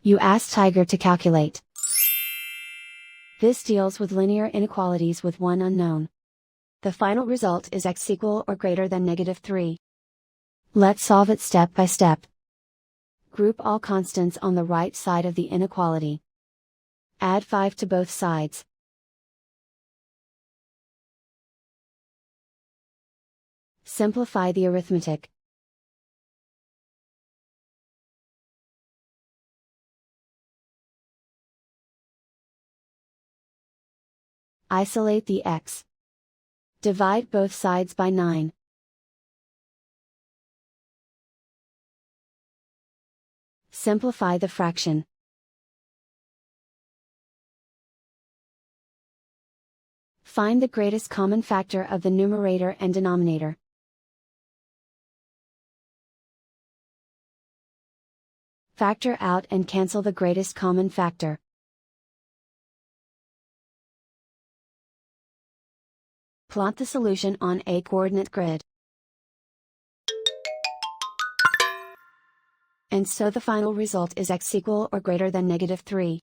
You ask Tiger to calculate. This deals with linear inequalities with one unknown. The final result is x equal or greater than -3. Let's solve it step by step. Group all constants on the right side of the inequality. Add 5 to both sides. Simplify the arithmetic. Isolate the x. Divide both sides by 9. Simplify the fraction. Find the greatest common factor of the numerator and denominator. Factor out and cancel the greatest common factor. Plot the solution on a coordinate grid. And so the final result is x equal or greater than -3.